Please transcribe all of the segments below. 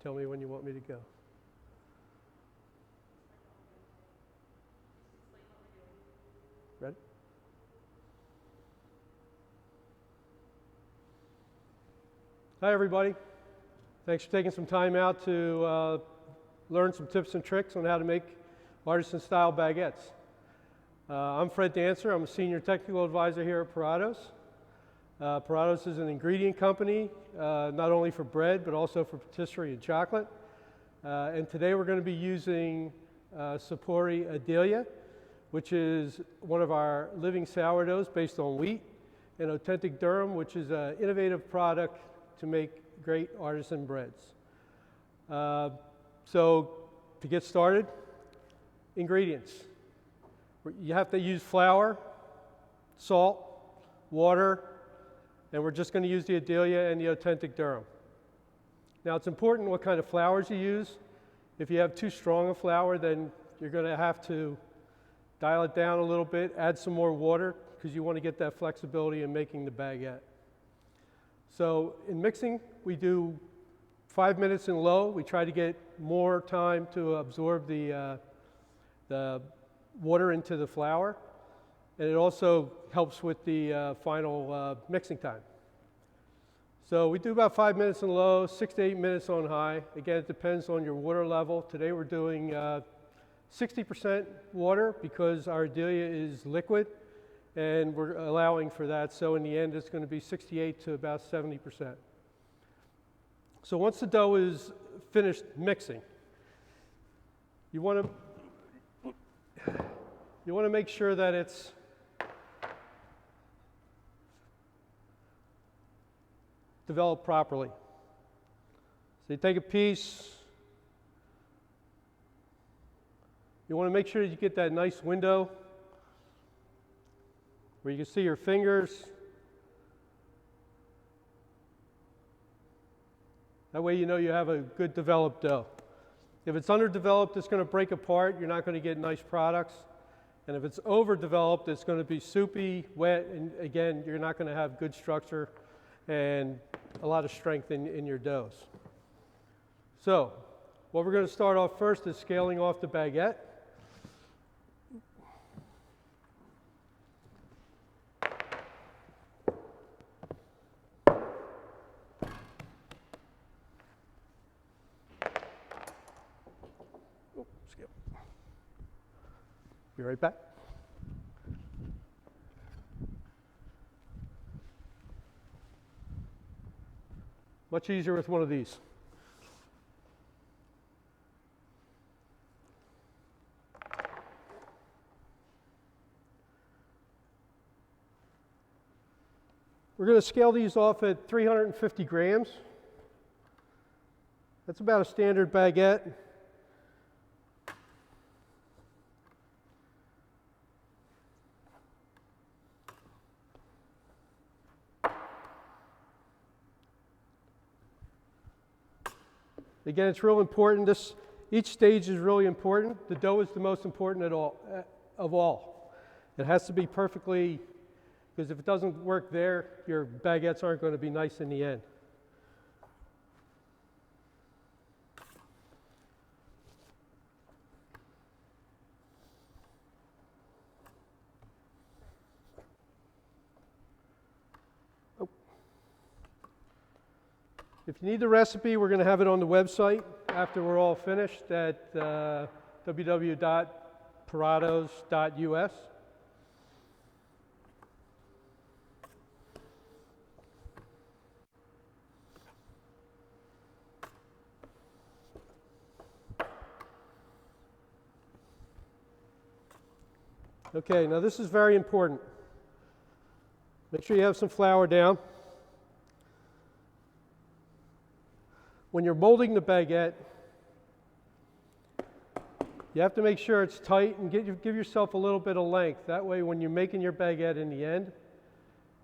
tell me when you want me to go. Ready? Hi, everybody. Thanks for taking some time out to learn some tips and tricks on how to make artisan-style baguettes. I'm Fred Dancer. I'm a senior technical advisor here at Puratos. Puratos is an ingredient company, not only for bread, but also for patisserie and chocolate. And today we're going to be using Sapori Adelia, which is one of our living sourdoughs based on wheat, and authentic durum, which is an innovative product to make great artisan breads. So to get started, ingredients. You have to use flour, salt, water, and we're just going to use the Adelia and the authentic durum. Now it's important what kind of flours you use. If you have too strong a flour, then you're going to have to dial it down a little bit, add some more water, because you want to get that flexibility in making the baguette. So in mixing, we do 5 minutes in low. We try to get more time to absorb the water into the flour, and it also helps with the final mixing time. So we do about 5 minutes in low, 6 to 8 minutes on high. Again, it depends on your water level. Today we're doing 60% water because our Adelia is liquid, and we're allowing for that. So in the end, it's going to be 68 to about 70%. So once the dough is finished mixing, you want to make sure that it's developed properly. So you take a piece, you want to make sure that you get that nice window where you can see your fingers. That way you know you have a good developed dough. If it's underdeveloped, it's going to break apart. You're not going to get nice products. And if it's overdeveloped, it's going to be soupy, wet, and again, you're not going to have good structure and a lot of strength in your doughs. So, what we're going to start off first is scaling off the baguette. Skip. Be right back. Much easier with one of these. We're going to scale these off at 350 grams. That's about a standard baguette. Again, it's real important. Each stage is really important. The dough is the most important of all. It has to be perfectly, because if it doesn't work there, your baguettes aren't going to be nice in the end. If you need the recipe, we're going to have it on the website after we're all finished at www.puratos.us. Okay, now this is very important. Make sure you have some flour down. When you're molding the baguette, you have to make sure it's tight and give yourself a little bit of length. That way when you're making your baguette in the end,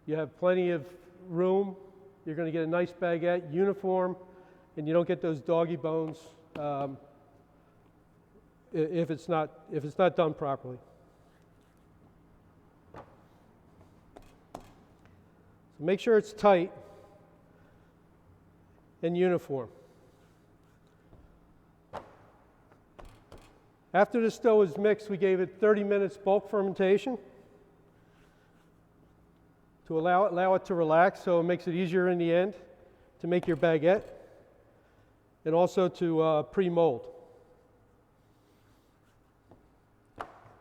you have plenty of room. You're going to get a nice baguette, uniform, and you don't get those doggy bones if it's not done properly. Make sure it's tight and uniform. After this dough is mixed, we gave it 30 minutes bulk fermentation to allow it to relax, so it makes it easier in the end to make your baguette, and also to pre-mold.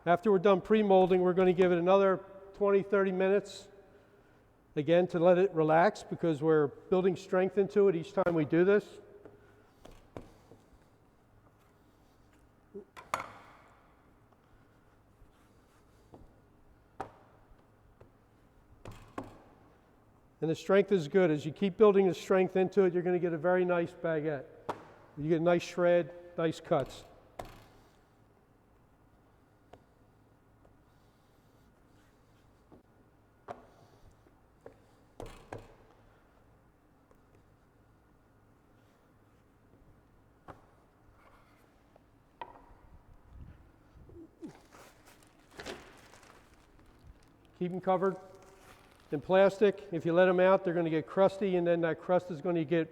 After we're done pre-molding, we're going to give it another 20-30 minutes again to let it relax, because we're building strength into it each time we do this. And the strength is good. As you keep building the strength into it, you're going to get a very nice baguette. You get a nice shred, nice cuts. Keep them covered in plastic. If you let them out, they're going to get crusty, and then that crust is going to get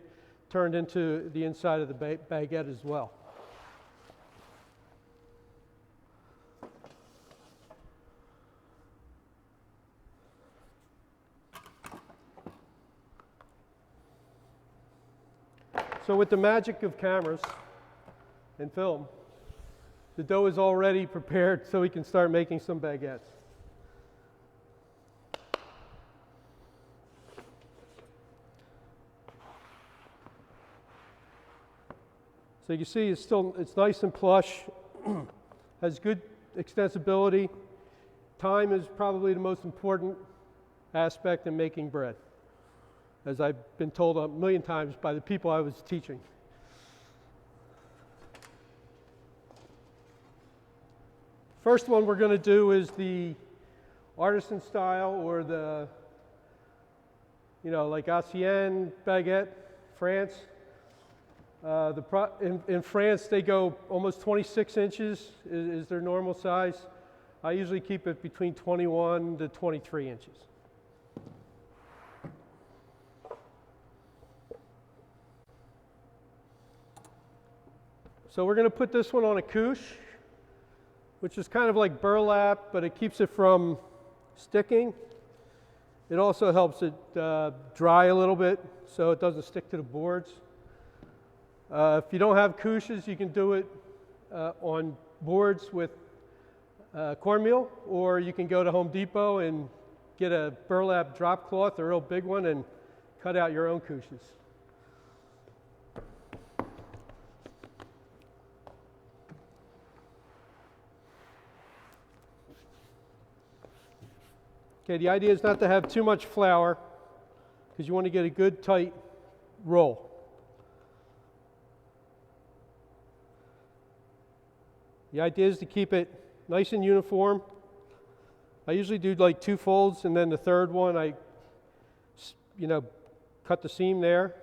turned into the inside of the baguette as well. So with the magic of cameras and film, the dough is already prepared so we can start making some baguettes. So you can see it's nice and plush, has good extensibility. Time is probably the most important aspect in making bread, as I've been told a million times by the people I was teaching. First one we're going to do is the artisan style, or the, like Artisan baguette, France. In France, they go almost 26 inches is their normal size. I usually keep it between 21 to 23 inches. So we're going to put this one on a couche, which is kind of like burlap, but it keeps it from sticking. It also helps it dry a little bit so it doesn't stick to the boards. If you don't have couches, you can do it on boards with cornmeal, or you can go to Home Depot and get a burlap drop cloth, a real big one, and cut out your own couches. Okay, the idea is not to have too much flour, because you want to get a good tight roll. The idea is to keep it nice and uniform. I usually do like 2 folds, and then the third one I cut the seam there.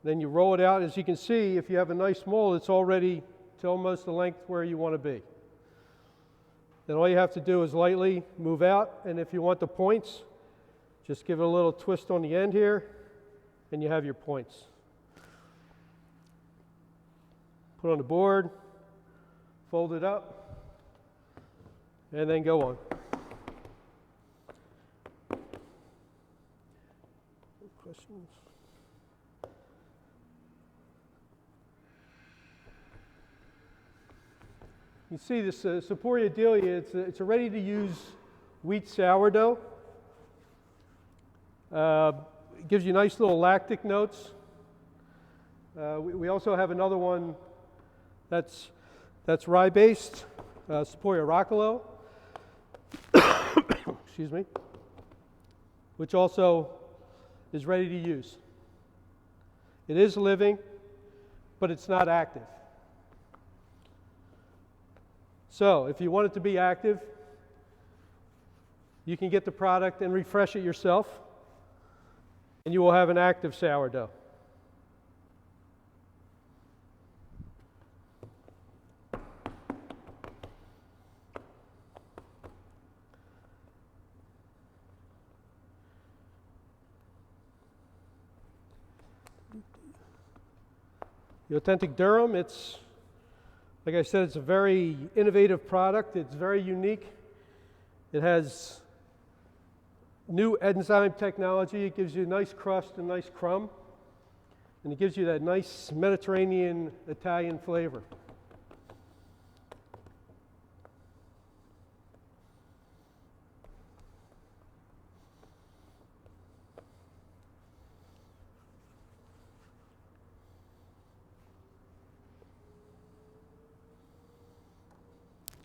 Then you roll it out. As you can see, if you have a nice mold, it's already to almost the length where you want to be. Then all you have to do is lightly move out, and if you want the points, just give it a little twist on the end here, and you have your points. Put on the board, fold it up, and then go on. Questions? You see this Saporia Delia, it's a ready-to-use wheat sourdough. It gives you nice little lactic notes. We also have another one that's rye-based, Saporia Roccolo, excuse me, which also is ready to use. It is living, but it's not active. So if you want it to be active, you can get the product and refresh it yourself, and you will have an active sourdough. The authentic durum, it's Like I said, it's a very innovative product. It's very unique. It has new enzyme technology. It gives you a nice crust and nice crumb. And it gives you that nice Mediterranean Italian flavor.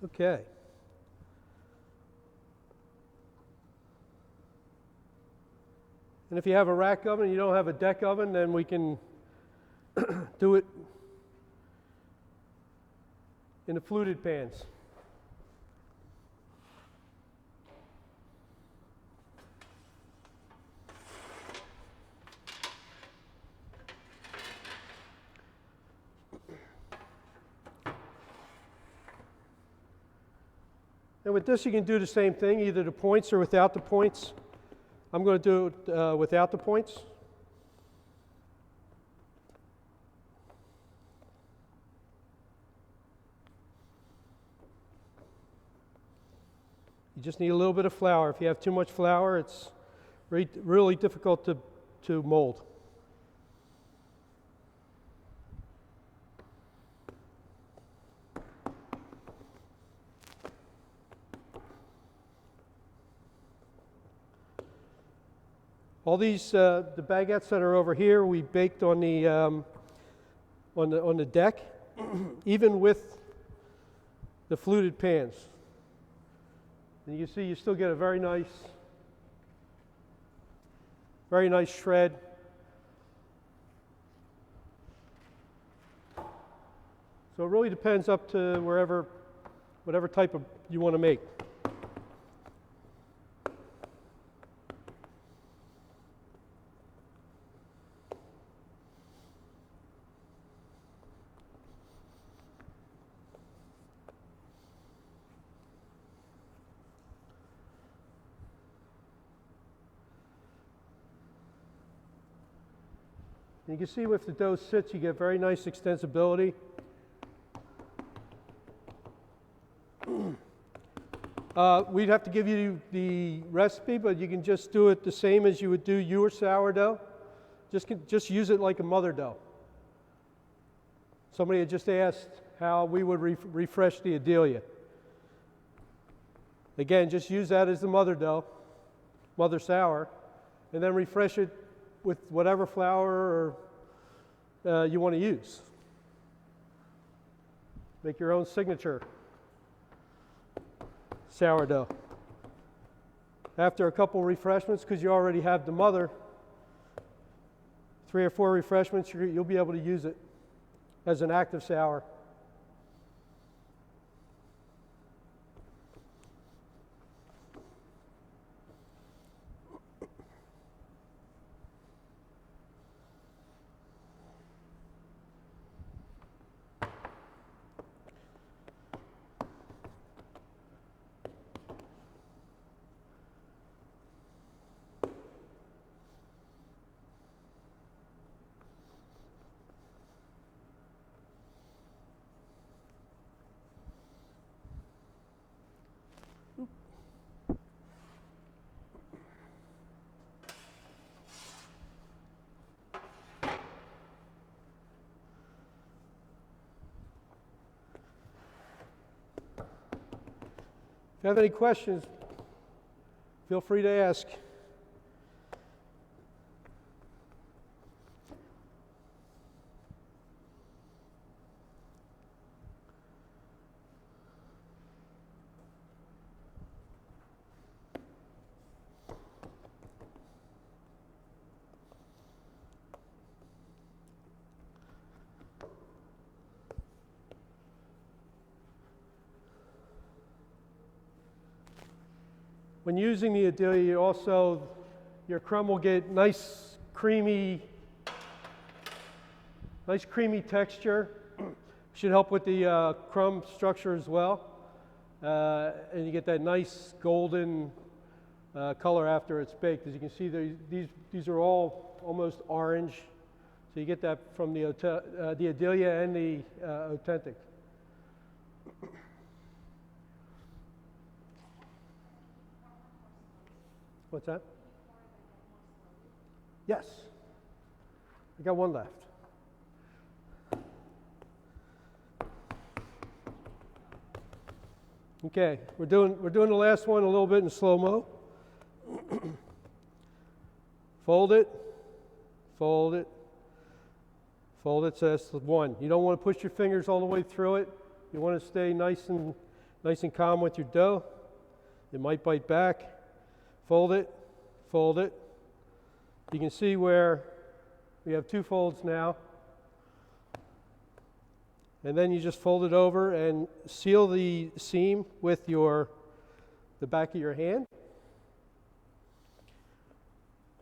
Okay. And if you have a rack oven and you don't have a deck oven, then we can do it in the fluted pans. And with this, you can do the same thing, either the points or without the points. I'm going to do it without the points. You just need a little bit of flour. If you have too much flour, it's really difficult to mold. All these the baguettes that are over here, we baked on the deck, even with the fluted pans. And you see, you still get a very nice shred. So it really depends up to whatever type of you want to make. And you can see if the dough sits, you get very nice extensibility. We'd have to give you the recipe, but you can just do it the same as you would do your sourdough. Just use it like a mother dough. Somebody had just asked how we would refresh the Adelia. Again, just use that as the mother dough, mother sour, and then refresh it with whatever flour you want to use. Make your own signature sourdough. After a couple refreshments, because you already have the mother, 3 or 4 refreshments, you'll be able to use it as an active sour. If you have any questions, feel free to ask. When using the Adelia, your crumb will get nice creamy texture. Should help with the crumb structure as well. And you get that nice golden color after it's baked. As you can see, these are all almost orange. So you get that from the Adelia and the authentic. What's that? Yes. I got one left. Okay, we're doing the last one a little bit in slow-mo. Fold it, fold it, fold it. So that's the one. You don't want to push your fingers all the way through it. You want to stay nice and calm with your dough. It might bite back. Fold it, fold it. You can see where we have two folds now. And then you just fold it over and seal the seam with the back of your hand.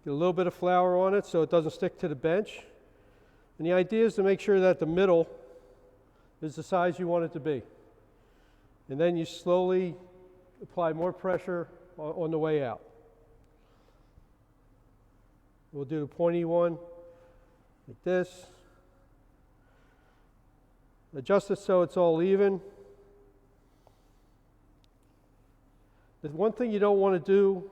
Get a little bit of flour on it so it doesn't stick to the bench. And the idea is to make sure that the middle is the size you want it to be. And then you slowly apply more pressure on the way out. We'll do the pointy one like this. Adjust it so it's all even. The one thing you don't want to do,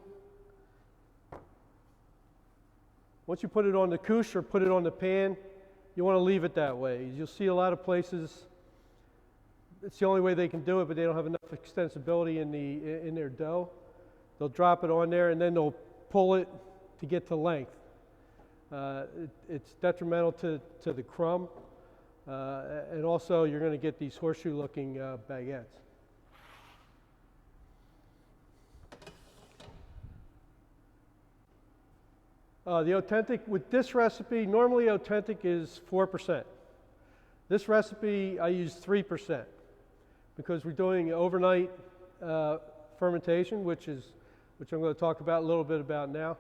once you put it on the couche or put it on the pan, you want to leave it that way. You'll see a lot of places, it's the only way they can do it, but they don't have enough extensibility in their dough. They'll drop it on there and then they'll pull it to get to length. It's detrimental to the crumb. And also, you're going to get these horseshoe-looking baguettes. The authentic, with this recipe, normally authentic is 4%. This recipe, I use 3% because we're doing overnight fermentation, which I'm going to talk about a little bit about now.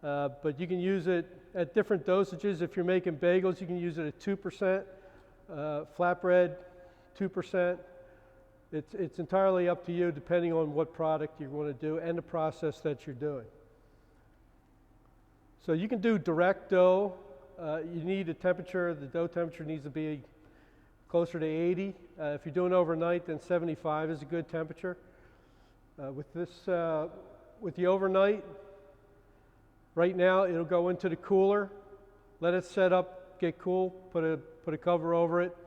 But you can use it at different dosages. If you're making bagels, you can use it at 2%. Flatbread, 2%. It's entirely up to you depending on what product you want to do and the process that you're doing. So you can do direct dough. You need a temperature, the dough temperature needs to be closer to 80. If you're doing overnight, then 75 is a good temperature. With the overnight, right now it'll go into the cooler, let it set up, get cool, put a cover over it,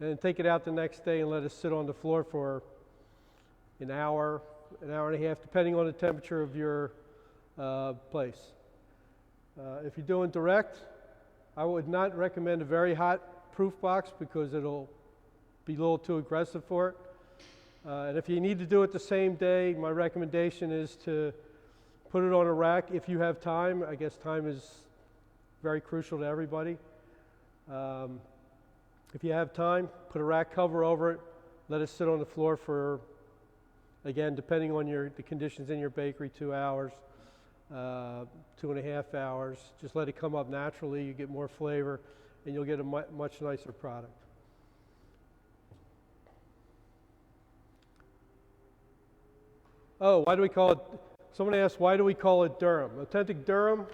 and then take it out the next day and let it sit on the floor for an hour and a half, depending on the temperature of your place. If you're doing direct, I would not recommend a very hot proof box because it'll be a little too aggressive for it. And if you need to do it the same day, my recommendation is to put it on a rack if you have time. I guess time is very crucial to everybody. If you have time, put a rack cover over it, let it sit on the floor for, again, depending on the conditions in your bakery, 2 hours, 2.5 hours. Just let it come up naturally, you get more flavor, and you'll get a much nicer product. Oh, why do we call it, someone asked, why do we call it Durham? Authentic Durham,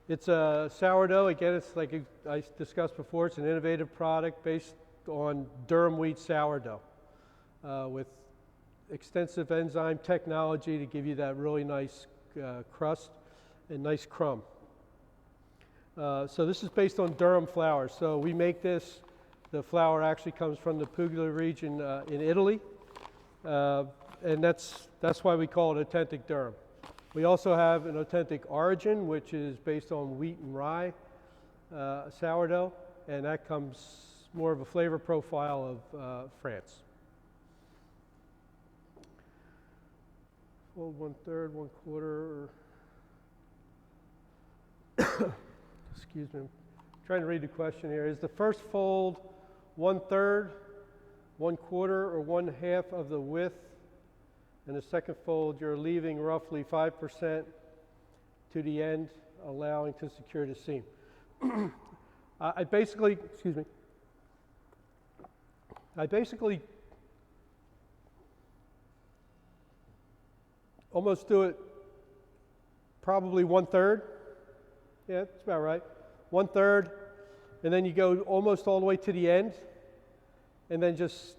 it's a sourdough. Again, it's like I discussed before, it's an innovative product based on Durham wheat sourdough with extensive enzyme technology to give you that really nice crust and nice crumb. So this is based on Durham flour. So we make this, the flour actually comes from the Puglia region in Italy. And that's why we call it authentic Durham. We also have an authentic origin, which is based on wheat and rye sourdough, and that comes more of a flavor profile of France. Fold 1/3, 1/4. Excuse me. I'm trying to read the question here. Is the first fold 1/3, 1/4, or 1/2 of the width? And the second fold, you're leaving roughly 5% to the end, allowing to secure the seam. I basically almost do it probably 1/3. Yeah, that's about right. 1/3, and then you go almost all the way to the end, and then just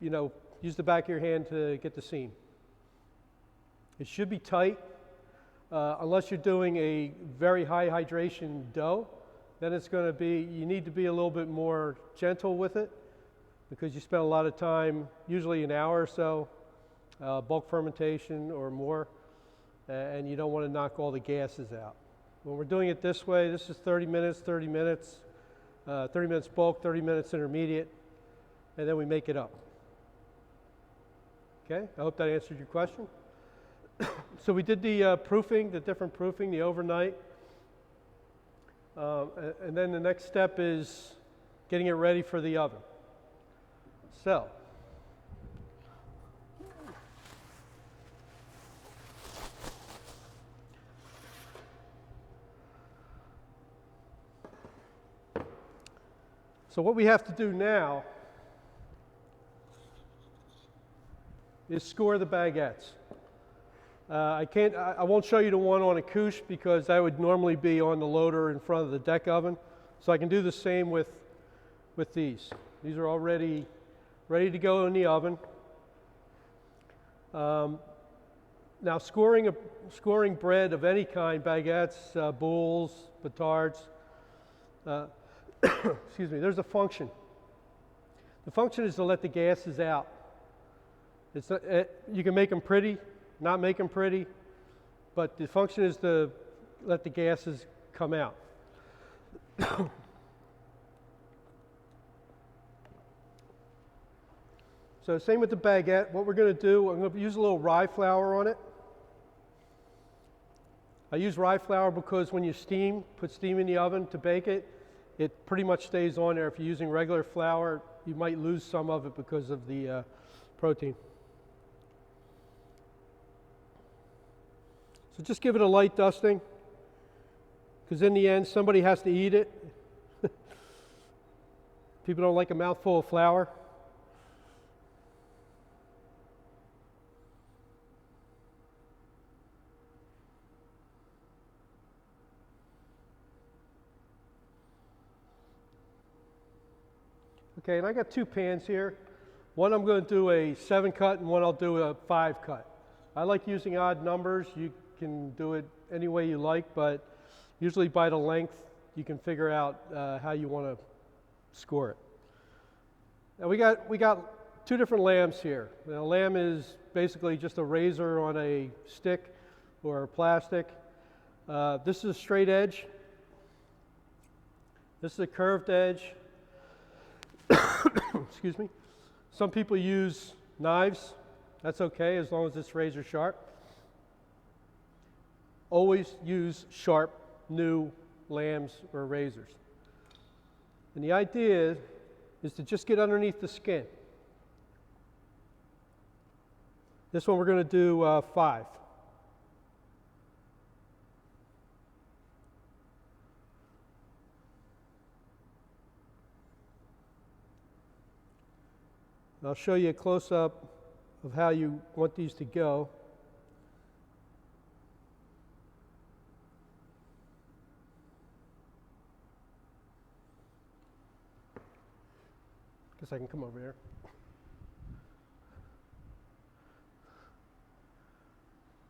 use the back of your hand to get the seam. It should be tight, unless you're doing a very high hydration dough, then it's going to be, you need to be a little bit more gentle with it because you spend a lot of time, usually an hour or so, bulk fermentation or more, and you don't want to knock all the gases out. When we're doing it this way, this is 30 minutes, 30 minutes, 30 minutes bulk, 30 minutes intermediate, and then we make it up. Okay, I hope that answered your question. So we did the proofing, the different proofing, the overnight. And then the next step is getting it ready for the oven. So what we have to do now is score the baguettes. I won't show you the one on a couche because that would normally be on the loader in front of the deck oven. So I can do the same with these. These are already ready to go in the oven. Now scoring bread of any kind, baguettes, boules, batards, excuse me, there's a function. The function is to let the gases out. You can make them pretty, not make them pretty, but the function is to let the gases come out. So same with the baguette. What we're going to do, I'm going to use a little rye flour on it. I use rye flour because when you put steam in the oven to bake it, it pretty much stays on there. If you're using regular flour, you might lose some of it because of the protein. So just give it a light dusting, because in the end, somebody has to eat it. People don't like a mouthful of flour. Okay, and I got two pans here. One I'm going to do a 7-cut and one I'll do a 5-cut. I like using odd numbers. You can do it any way you like, but usually by the length you can figure out how you want to score it. Now we got two different lambs here. Now, a lamb is basically just a razor on a stick or plastic. This is a straight edge. This is a curved edge. Excuse me. Some people use knives. That's okay as long as it's razor sharp. Always use sharp, new lambs or razors. And the idea is to just get underneath the skin. This one we're going to do 5. I'll show you a close-up of how you want these to go. Guess I can come over here.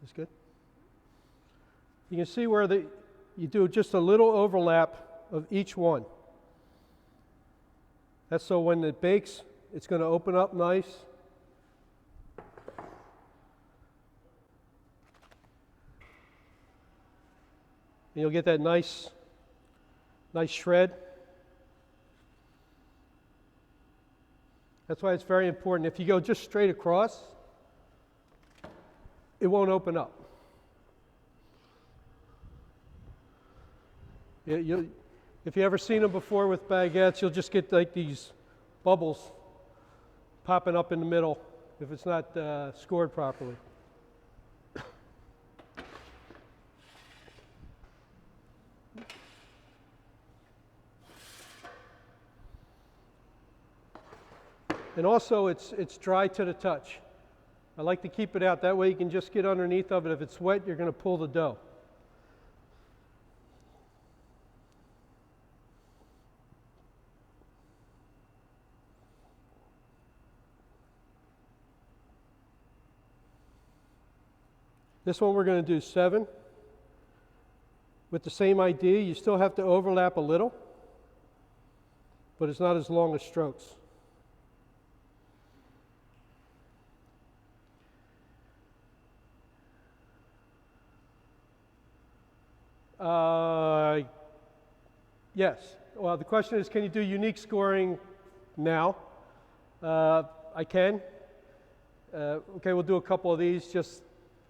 That's good. You can see where you do just a little overlap of each one. That's so when it bakes, it's going to open up nice. And you'll get that nice shred. That's why it's very important. If you go just straight across, it won't open up. If you ever seen them before with baguettes, you'll just get like these bubbles popping up in the middle if it's not scored properly. And also it's dry to the touch. I like to keep it out. That way you can just get underneath of it. If it's wet, you're going to pull the dough. This one we're going to do 7. With the same idea, you still have to overlap a little, but it's not as long as strokes. Yes. Well, the question is, can you do unique scoring now? I can. Okay, we'll do a couple of these.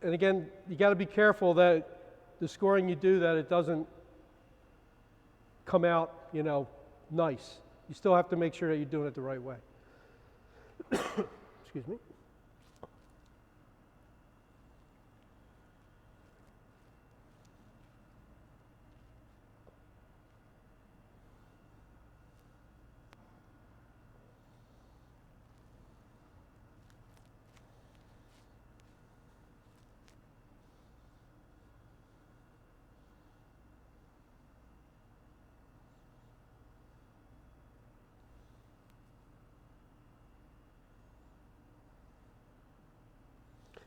And again, you got to be careful that the scoring you do, that it doesn't come out, nice. You still have to make sure that you're doing it the right way. Excuse me.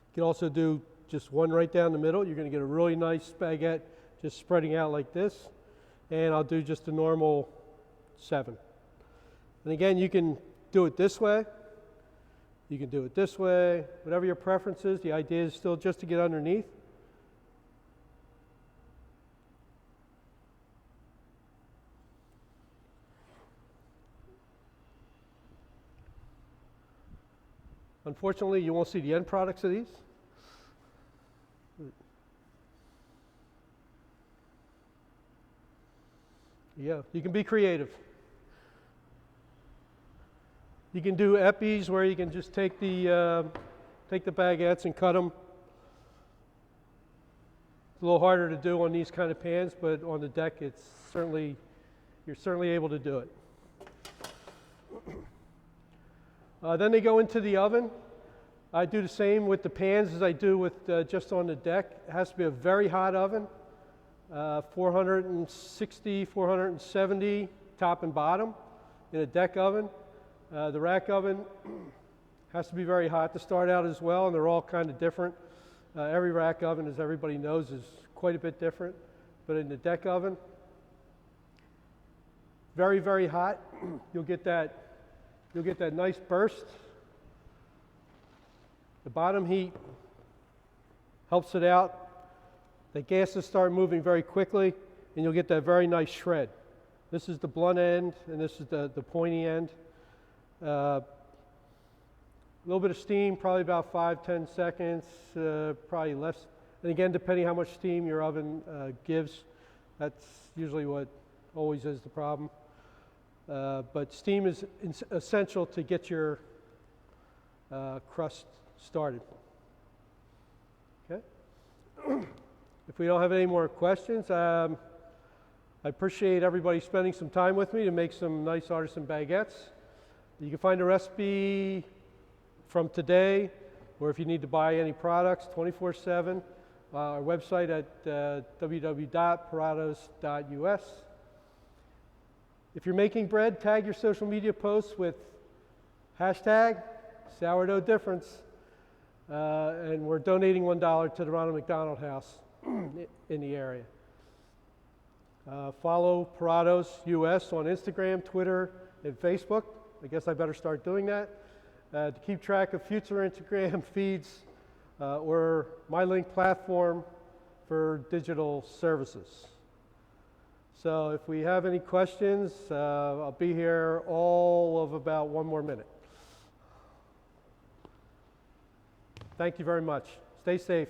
You can also do just one right down the middle. You're going to get a really nice baguette just spreading out like this. And I'll do just a normal 7. And again, you can do it this way. You can do it this way. Whatever your preference is, the idea is still just to get underneath. Unfortunately, you won't see the end products of these. Yeah, you can be creative. You can do epis where you can just take the baguettes and cut them. It's a little harder to do on these kind of pans, but on the deck, you're certainly able to do it. Then they go into the oven. I do the same with the pans as I do with just on the deck. It has to be a very hot oven, 460, 470 top and bottom in a deck oven. The rack oven has to be very hot to start out as well, and they're all kind of different. Every rack oven, as everybody knows, is quite a bit different. But in the deck oven, very, very hot, you'll get that nice burst. The bottom heat helps it out. The gases start moving very quickly, and you'll get that very nice shred. This is the blunt end, and this is the pointy end. A little bit of steam, probably about 5-10 seconds, probably less. And again, depending how much steam your oven gives, that's usually what always is the problem. But steam is essential to get your crust started. Okay. If we don't have any more questions, I appreciate everybody spending some time with me to make some nice artisan baguettes. You can find a recipe from today, or if you need to buy any products, 24/7. Our website at www.puratos.us. If you're making bread, tag your social media posts with hashtag sourdough difference. And we're donating $1 to the Ronald McDonald House in the area. Follow Puratos US on Instagram, Twitter, and Facebook. I guess I better start doing that. To keep track of future Instagram feeds or my link platform for digital services. So if we have any questions, I'll be here all of about 1 more minute. Thank you very much. Stay safe.